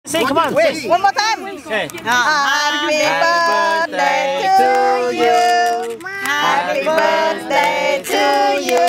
Say, come on. Wait, one more time. Okay. Happy birthday to you. Happy birthday to you.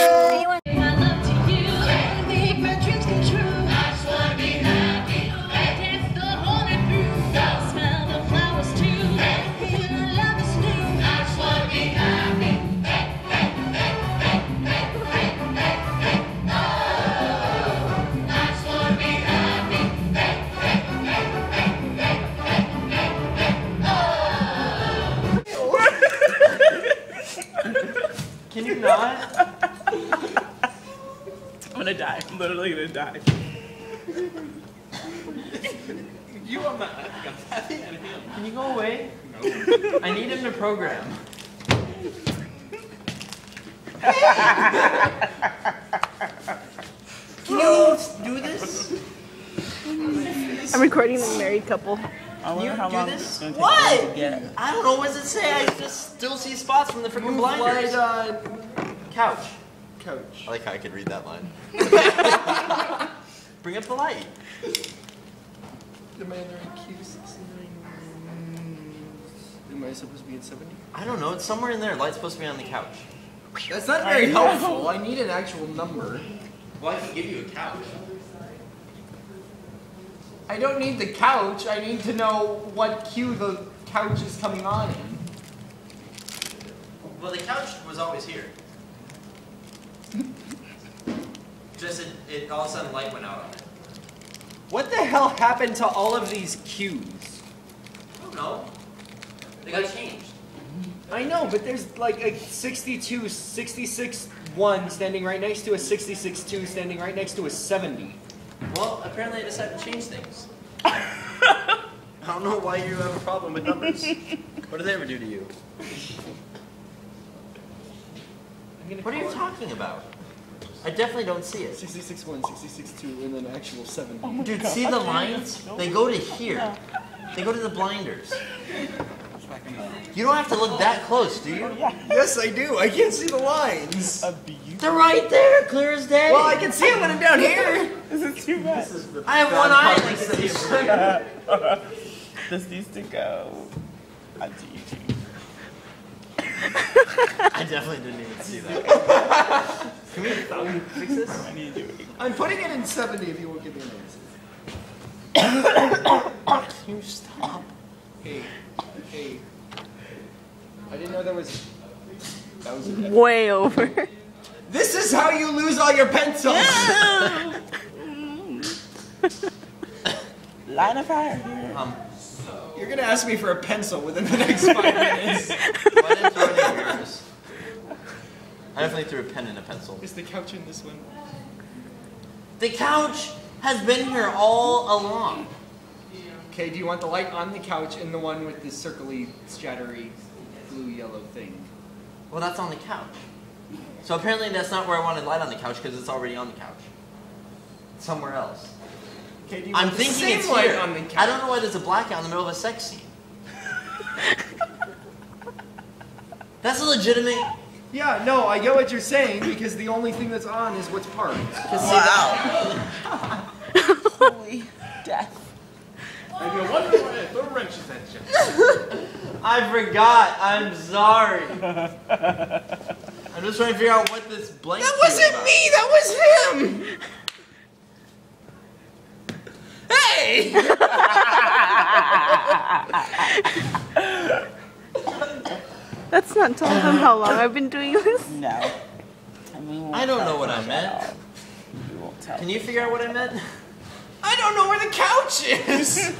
Can you not? I'm gonna die. I'm literally gonna die. You are not laughing at him. Can you go away? No. I need him to program. Can you do this? I'm recording the married couple. Can you do this? What? I don't know. What does it say? I just still see spots from the freaking blinders. Couch. Coach. I like how I could read that line. Bring up the light. Am I in Q69? Am I supposed to be in 70? I don't know. It's somewhere in there. Light's supposed to be on the couch. That's not very helpful. I need an actual number. Well, I can give you a couch. I don't need the couch. I need to know what queue the couch is coming on in. Well, the couch was always here. Just it all of a sudden light went out on it. What the hell happened to all of these queues? I don't know. They got changed. I know, but there's like a 62, 66 1 standing right next to a 66 2 standing right next to a 70. Well, apparently I decided to change things. I don't know why you have a problem with numbers. What do they ever do to you? What are you talking about? I definitely don't see it. 66 1, 66 2, and then actual 70. Oh Dude, see the lines? They go to here. They go to the blinders. You don't have to look that close, do you? Yes, I do. I can't see the lines. They're right there, clear as day. Well, I can see it when I'm down here. This is too bad. I have one eye like this. This needs to go onto YouTube. I definitely didn't even see that. Can we fix this? I need to do it. I'm putting it in 70 if you won't give me an answer. Can you stop? Hey. I didn't know that was Way over. This is how you lose all your pencils! Line of fire here. You're gonna ask me for a pencil within the next 5 minutes. Why didn't you throw any of yours? I definitely threw a pen and a pencil. Is the couch in this one? The couch has been here all along. Okay, do you want the light on the couch and the one with the circly, scattery, blue-yellow thing? Well, that's on the couch. So apparently that's not where I wanted light on the couch because it's already on the couch. It's somewhere else. Okay, do you I'm want the thinking same it's light here. on the couch? I don't know why there's a blackout in the middle of a sex scene. That's a legitimate. Yeah, no, I get what you're saying because the only thing that's on is what's parked. Holy death. And you wonder why I throw wrenches at you. I forgot. I'm sorry. I'm just trying to figure out what this blank. That wasn't me! That was him! Hey! That's not telling them how long I've been doing this. No. And we won't I don't tell know what I them meant. at all. We won't tell Can you figure out what I meant? I don't know where the couch is!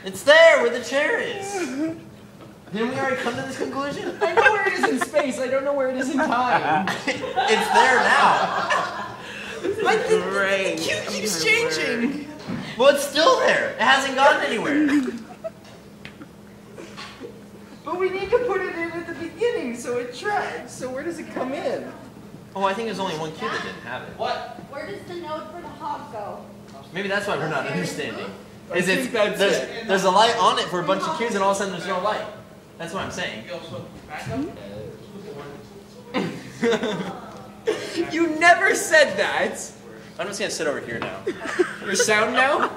It's there where the chair is. Didn't we already come to this conclusion? I know where it is in space, I don't know where it is in time. It's there now. But the queue keeps changing! Well, it's still there. It hasn't gone anywhere. But we need to put it in at the beginning so it tracks. So where does it come in? Oh, I think there's only one queue that didn't have it. What? Where does the node for the hog go? Maybe that's why we're not understanding. I think that's it. There's a light on it for a bunch of queues and all of a sudden there's no light. That's what I'm saying. You never said that! I'm just gonna sit over here now. Your sound now?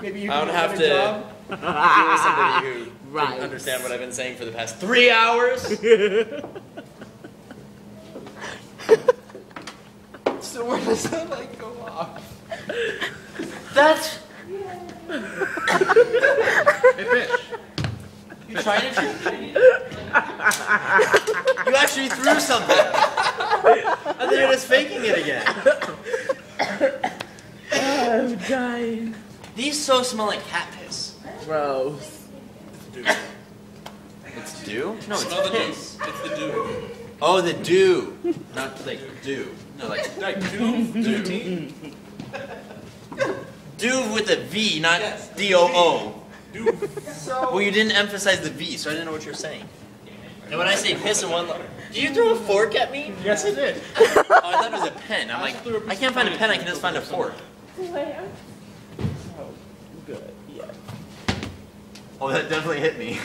Maybe you I can don't get have a to job. deal with somebody who Right. didn't understand what I've been saying for the past 3 hours. So where does that light go off? That's. Hey, fish. You trying to. You actually threw something. And then you're just faking it again. I'm dying. These so smell like cat piss. Gross. It's dew? No, it's Smell the dew. piss. It's the dew. Oh, the dew. Not like dew. No, like Like dew. dew with a V, not Yes. D-O-O. Dew. Well, you didn't emphasize the V, so I didn't know what you're saying. And when I say piss in one line, did you throw a fork at me? Yes, I did. Oh, I thought it was a pen. I'm like, I can't find a pen, I can just find a fork. Where? Good. Yeah. Oh, that definitely hit me.